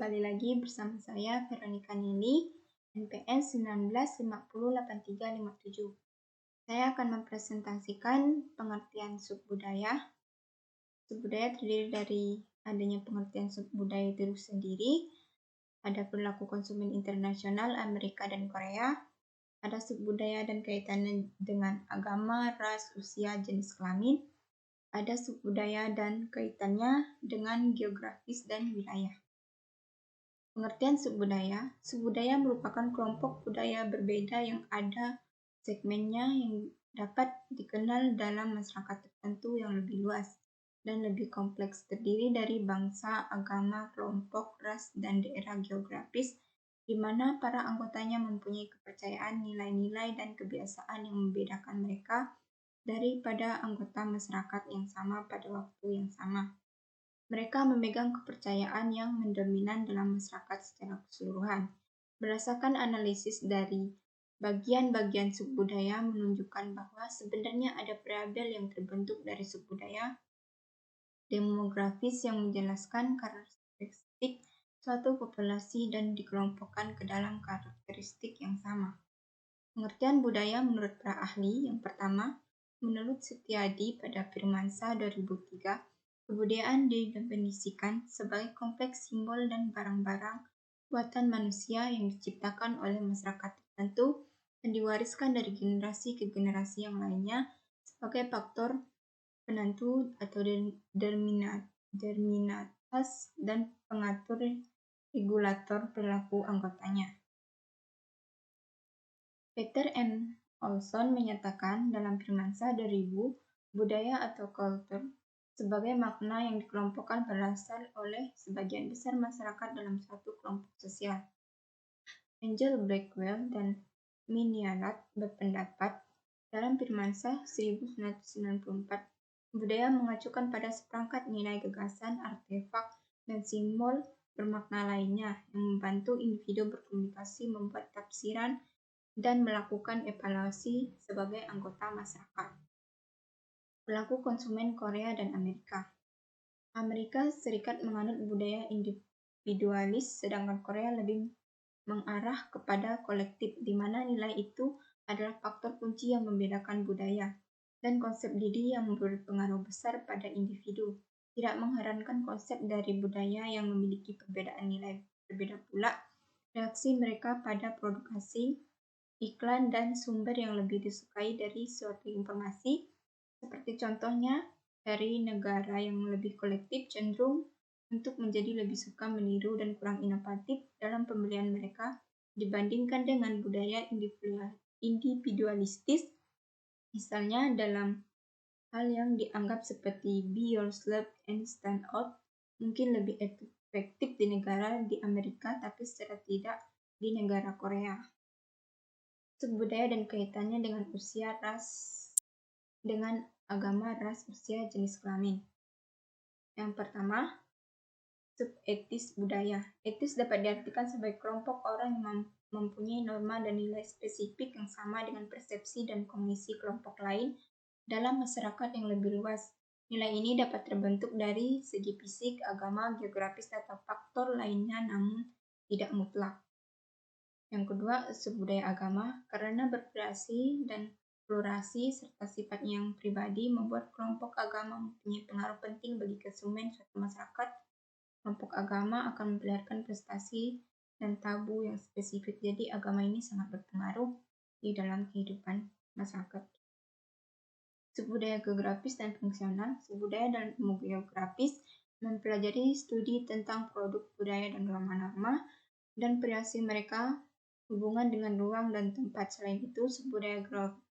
Kembali lagi bersama saya Veronica Nili, NPM 19508357. Saya akan mempresentasikan pengertian subbudaya. Subbudaya terdiri dari adanya pengertian subbudaya itu sendiri, ada perilaku konsumen internasional Amerika dan Korea, ada subbudaya dan kaitannya dengan agama, ras, usia, jenis kelamin, ada subbudaya dan kaitannya dengan geografis dan wilayah. Pengertian subbudaya. Subbudaya merupakan kelompok budaya berbeda yang ada segmennya yang dapat dikenal dalam masyarakat tertentu yang lebih luas dan lebih kompleks, terdiri dari bangsa, agama, kelompok, ras, dan daerah geografis, di mana para anggotanya mempunyai kepercayaan, nilai-nilai, dan kebiasaan yang membedakan mereka daripada anggota masyarakat yang sama pada waktu yang sama. Mereka memegang kepercayaan yang mendominan dalam masyarakat secara keseluruhan. Berdasarkan analisis dari bagian-bagian subbudaya menunjukkan bahwa sebenarnya ada variabel yang terbentuk dari subbudaya demografis yang menjelaskan karakteristik suatu populasi dan dikelompokkan ke dalam karakteristik yang sama. Pengertian budaya menurut para ahli yang pertama, menurut Setiadi pada Firmansyah 2003, kebudayaan didefinisikan sebagai kompleks simbol dan barang-barang buatan manusia yang diciptakan oleh masyarakat tertentu dan diwariskan dari generasi ke generasi yang lainnya sebagai faktor penentu atau determinatas dan pengatur regulator perilaku anggotanya. Peter M. Olson menyatakan dalam Firmansyah 2000, budaya atau culture sebagai makna yang dikelompokkan berasal oleh sebagian besar masyarakat dalam suatu kelompok sosial. Angel Blackwell dan Minialat berpendapat dalam Firmansyah 1994, budaya mengacukan pada seperangkat nilai gagasan, artefak, dan simbol bermakna lainnya yang membantu individu berkomunikasi, membuat tafsiran, dan melakukan evaluasi sebagai anggota masyarakat. Perilaku konsumen Korea dan Amerika. Amerika Serikat menganut budaya individualis, sedangkan Korea lebih mengarah kepada kolektif, di mana nilai itu adalah faktor kunci yang membedakan budaya, dan konsep diri yang berpengaruh besar pada individu. Tidak mengherankan konsep dari budaya yang memiliki perbedaan nilai berbeda pula, reaksi mereka pada produk asing, iklan, dan sumber yang lebih disukai dari suatu informasi, seperti contohnya dari negara yang lebih kolektif cenderung untuk menjadi lebih suka meniru dan kurang inovatif dalam pembelian mereka dibandingkan dengan budaya individualistis, misalnya dalam hal yang dianggap seperti be yourself and stand out, mungkin lebih efektif di negara di Amerika tapi secara tidak di negara Korea. Subbudaya dan kaitannya dengan usia, ras, dengan agama, ras, usia, jenis kelamin. Yang pertama, subetis budaya. Etis dapat diartikan sebagai kelompok orang yang mempunyai norma dan nilai spesifik yang sama dengan persepsi dan kondisi kelompok lain dalam masyarakat yang lebih luas. Nilai ini dapat terbentuk dari segi fisik, agama, geografis, atau faktor lainnya namun tidak mutlak. Yang kedua, subbudaya agama, karena bervariasi dan plurasi serta sifatnya yang pribadi membuat kelompok agama mempunyai pengaruh penting bagi konsumen suatu masyarakat. Kelompok agama akan memperlihatkan prestasi dan tabu yang spesifik, jadi agama ini sangat berpengaruh di dalam kehidupan masyarakat. Subbudaya geografis dan fungsional. Subbudaya dan ilmu geografis mempelajari studi tentang produk budaya dan norma-norma dan variasi mereka, hubungan dengan ruang dan tempat. Selain itu, subbudaya geografis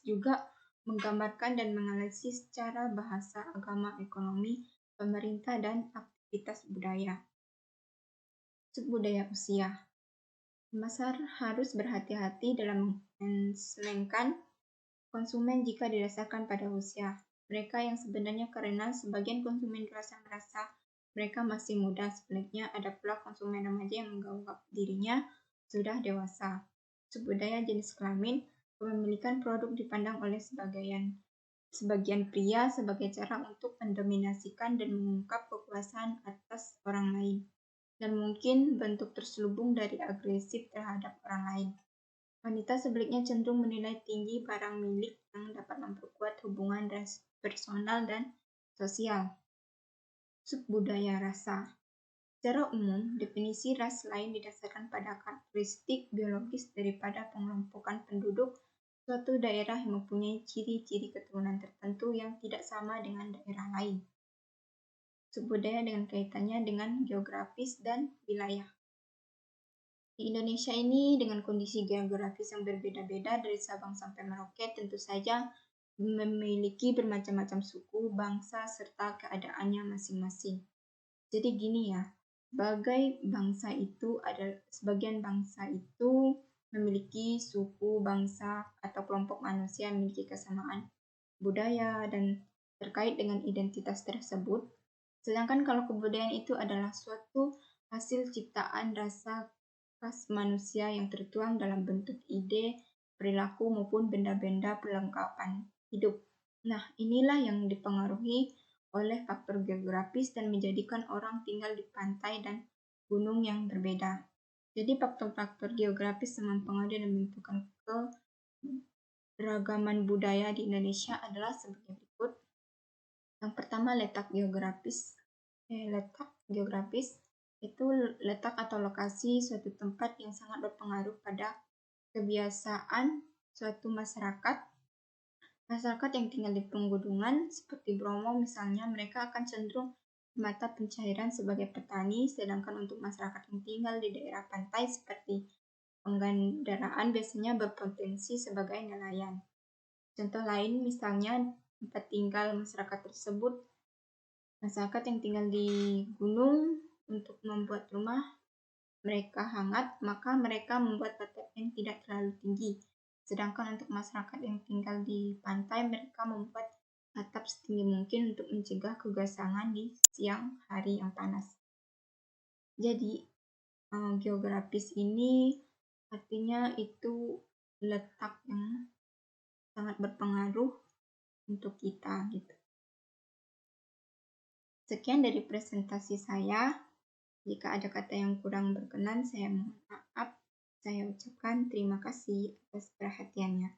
juga menggambarkan dan menganalisis cara bahasa, agama, ekonomi, pemerintah, dan aktivitas budaya. Subbudaya usia. Pasar harus berhati-hati dalam mensemenkan konsumen jika didasarkan pada usia mereka yang sebenarnya, karena sebagian konsumen merasa mereka masih muda. Sebaliknya, ada pula konsumen remaja yang menganggap dirinya sudah dewasa. Subbudaya jenis kelamin, kepemilikan produk dipandang oleh sebagian pria sebagai cara untuk mendominasikan dan mengungkap kekuasaan atas orang lain. dan mungkin bentuk terselubung dari agresif terhadap orang lain. Wanita sebaliknya cenderung menilai tinggi barang milik yang dapat memperkuat hubungan personal dan sosial. Subbudaya rasa. Secara umum, definisi ras lain didasarkan pada karakteristik biologis daripada pengelompokan penduduk suatu daerah yang mempunyai ciri-ciri keturunan tertentu yang tidak sama dengan daerah lain. Subbudaya dengan kaitannya dengan geografis dan wilayah. Di Indonesia ini dengan kondisi geografis yang berbeda-beda dari Sabang sampai Merauke tentu saja memiliki bermacam-macam suku, bangsa, serta keadaannya masing-masing. Jadi gini ya, sebagian bangsa itu memiliki suku, bangsa, atau kelompok manusia yang memiliki kesamaan budaya dan terkait dengan identitas tersebut. Sedangkan kalau kebudayaan itu adalah suatu hasil ciptaan rasa khas manusia yang tertuang dalam bentuk ide, perilaku, maupun benda-benda perlengkapan hidup. Nah, inilah yang dipengaruhi oleh faktor geografis dan menjadikan orang tinggal di pantai dan gunung yang berbeda. Jadi faktor-faktor geografis yang mempengaruhi dan menentukan keragaman budaya di Indonesia adalah sebagai berikut. Yang pertama, letak geografis. Letak geografis itu letak atau lokasi suatu tempat yang sangat berpengaruh pada kebiasaan suatu masyarakat. Masyarakat yang tinggal di pegunungan seperti Bromo misalnya, mereka akan cenderung mata pencairan sebagai petani, sedangkan untuk masyarakat yang tinggal di daerah pantai seperti Pangandaran biasanya berpotensi sebagai nelayan. Contoh lain misalnya tempat tinggal masyarakat tersebut, masyarakat yang tinggal di gunung untuk membuat rumah mereka hangat, maka mereka membuat atap yang tidak terlalu tinggi. Sedangkan untuk masyarakat yang tinggal di pantai, mereka membuat atap setinggi mungkin untuk mencegah kegasangan di siang hari yang panas. Jadi, geografis ini artinya itu letak yang sangat berpengaruh untuk kita gitu. Sekian dari presentasi saya. Jika ada kata yang kurang berkenan, saya mohon maaf. Saya ucapkan terima kasih atas perhatiannya.